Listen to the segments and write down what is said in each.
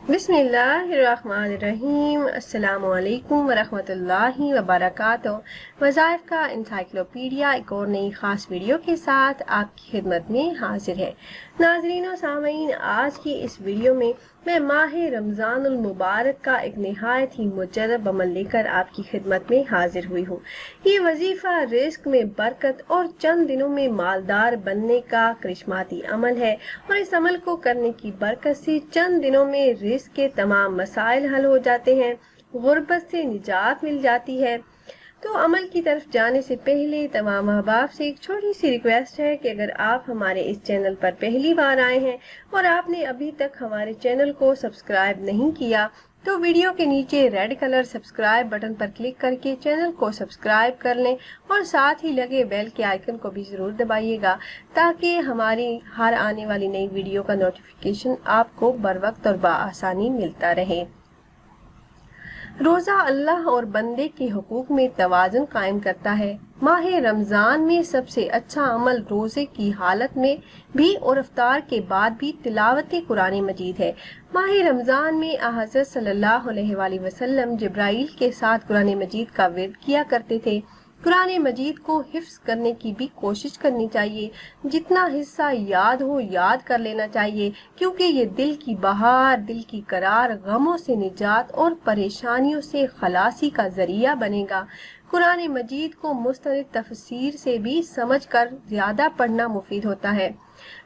बिस्मिल्लाहिर्रहमानिर्रहीम। अस्सलामुअलैकुम वरहमतुल्लाहि वबरकातुहू। वज़ाइफ का इंसाइक्लोपीडिया एक और नई ख़ास वीडियो के साथ आपकी खिदमत में हाजिर है। नाज़रीन व सामीन, आज की इस वीडियो में मैं माह रमज़ानुल मुबारक का एक निहायत ही मुजर्रब अमल लेकर आपकी खिदमत में हाजिर हुई हूँ। ये वजीफ़ा रिस्क में बरकत और चंद दिनों में मालदार बनने का करिश्माती अमल है और इस अमल को करने की बरकत से चंद दिनों में रिस्क के तमाम मसाइल हल हो जाते हैं, गुर्बत से निजात मिल जाती है। तो अमल की तरफ जाने से पहले तमाम अहबाब से एक छोटी सी रिक्वेस्ट है कि अगर आप हमारे इस चैनल पर पहली बार आए हैं और आपने अभी तक हमारे चैनल को सब्सक्राइब नहीं किया तो वीडियो के नीचे रेड कलर सब्सक्राइब बटन पर क्लिक करके चैनल को सब्सक्राइब कर लें और साथ ही लगे बेल के आइकन को भी ज़रूर दबाइएगा ताकि हमारी हर आने वाली नई वीडियो का नोटिफिकेशन आपको बर वक्त और बआसानी मिलता रहे। रोज़ा अल्लाह और बंदे के हुकूक में तवाज़ुन कायम करता है। माह रमज़ान में सबसे अच्छा अमल रोज़े की हालत में भी और इफ्तार के बाद भी तिलावत कुरान मजीद है। माह रमज़ान में हज़रत सल्लल्लाहु अलैहि वसल्लम जिब्राइल के साथ कुरान मजीद का विर्द किया करते थे। कुरान मजीद को हिफ्स करने की भी कोशिश करनी चाहिए। जितना हिस्सा याद हो याद कर लेना चाहिए, क्योंकि ये दिल की बहार, दिल की करार, गमों से निजात और परेशानियों से खलासी का जरिया बनेगा। कुरान मजीद को मुस्तनिद तफसीर से भी समझकर ज्यादा पढ़ना मुफीद होता है।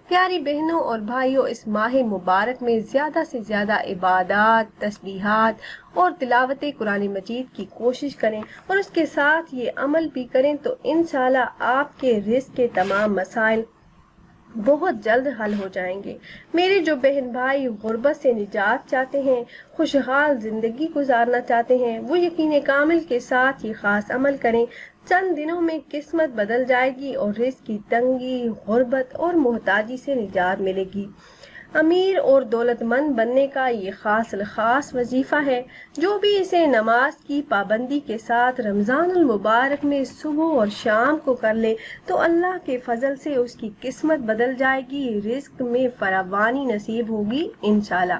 प्यारी बहनों और भाइयों, इस माह मुबारक में ज्यादा से ज्यादा इबादत, तस्बीहात और तिलावत कुरान मजीद की कोशिश करें और उसके साथ ये अमल भी करें तो इंशाल्लाह आपके रिज़्क़ के तमाम मसाइल बहुत जल्द हल हो जाएंगे। मेरे जो बहन भाई गुर्बत से निजात चाहते हैं, खुशहाल जिंदगी गुजारना चाहते हैं, वो यकीन कामिल के साथ ये खास अमल करें। चंद दिनों में किस्मत बदल जाएगी और रिज़्क़ की तंगी, गुर्बत और मोहताजी से निजात मिलेगी। अमीर और दौलतमंद बनने का ये खास वजीफा है। जो भी इसे नमाज की पाबंदी के साथ रमज़ानुल मुबारक में सुबह और शाम को कर ले तो अल्लाह के फजल से उसकी किस्मत बदल जाएगी, रिज़्क़ में फरावानी नसीब होगी इंशाल्लाह।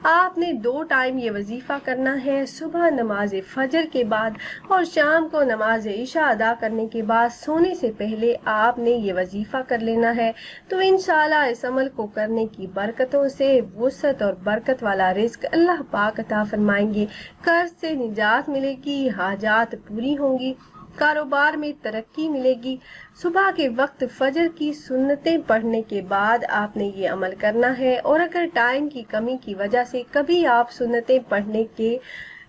आपने 2 टाइम ये वजीफा करना है, सुबह नमाज फजर के बाद और शाम को नमाज इशा अदा करने के बाद सोने से पहले आपने ये वजीफा कर लेना है। तो इंशाल्लाह इस अमल को करने की बरकतों से वुसअत और बरकत वाला रिज़्क़ अल्लाह पाक अता फरमाएंगे। कर्ज से निजात मिलेगी, हाजात पूरी होंगी, कारोबार में तरक्की मिलेगी। सुबह के वक्त फजर की सुन्नतें पढ़ने के बाद आपने ये अमल करना है और अगर टाइम की कमी की वजह से कभी आप सुन्नतें पढ़ने के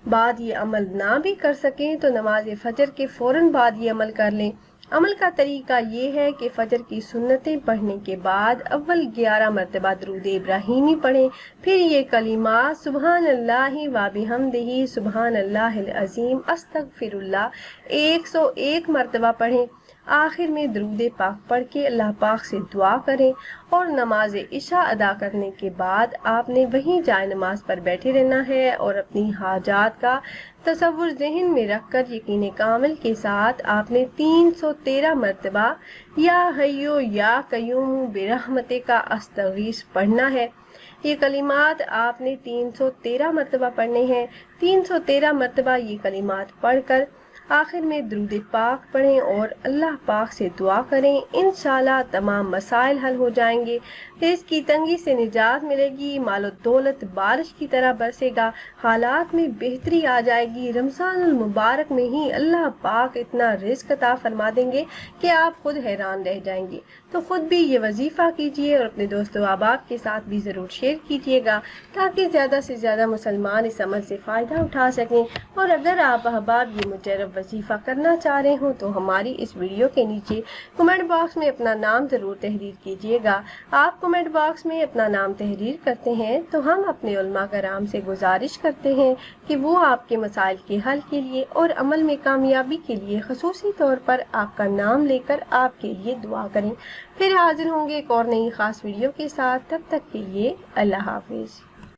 बाद ये अमल ना भी कर सकें तो नमाज फजर के फौरन बाद ये अमल कर लें। अमल का तरीका ये है कि फजर की सुन्नतें पढ़ने के बाद अव्वल 11 मरतबा दरूद इब्राहिमी पढ़ें, फिर ये कलिमात सुबहान अल्लाहि व बिहम्दिही सुबहान अल्लाहिल अज़ीम अस्तगफिरुल्लाह 101 मरतबा पढ़ें। आखिर में दरूद पाक पढ़ के अल्लाह पाक से दुआ करें और नमाज इशा अदा करने के बाद आपने वहीं जाए नमाज पर बैठे रहना है और अपनी हाजात का तसव्वुर ज़हन में रखकर यकीन कामिल के साथ आपने 313 मरतबा या हय्यो या कय्यूम बिरहमते का अस्तगीस पढ़ना है। ये कलिमात आपने 313 मरतबा पढ़ने हैं। 313 मरतबा ये कलिमात पढ़कर आखिर में दरूद पाक पढ़ें और अल्लाह पाक से दुआ करें। इंशाल्लाह तमाम मसाइल हल हो जाएंगे, रिज़्क़ की तंगी से निजात मिलेगी, मालो दौलत बारिश की तरह बरसेगा, हालात में बेहतरी आ जाएगी। रमज़ानुल मुबारक में ही अल्लाह पाक इतना रिज़्क़ अता फरमा देंगे कि आप खुद हैरान रह जाएंगे। तो खुद भी ये वजीफ़ा कीजिए और अपने दोस्तों अहबाब के साथ भी ज़रूर शेयर कीजिएगा ताकि ज़्यादा से ज़्यादा मुसलमान इस अमल से फ़ायदा उठा सकें। और अगर आप अहबाब ये मुजर्रब वजीफ़ा करना चाह रहे हो तो हमारी इस वीडियो के नीचे कमेंट बॉक्स में अपना नाम ज़रूर तहरीर कीजिएगा। आप कमेंट बॉक्स में अपना नाम तहरीर करते हैं तो हम अपने उलमा कराम से गुजारिश करते हैं कि वो आपके मसाइल के हल के लिए और अमल में कामयाबी के लिए ख़ुसूसी तौर पर आपका नाम लेकर आपके लिए दुआ करें। फिर हाजिर होंगे एक और नई ख़ास वीडियो के साथ, तब तक के लिए अल्लाह हाफिज़।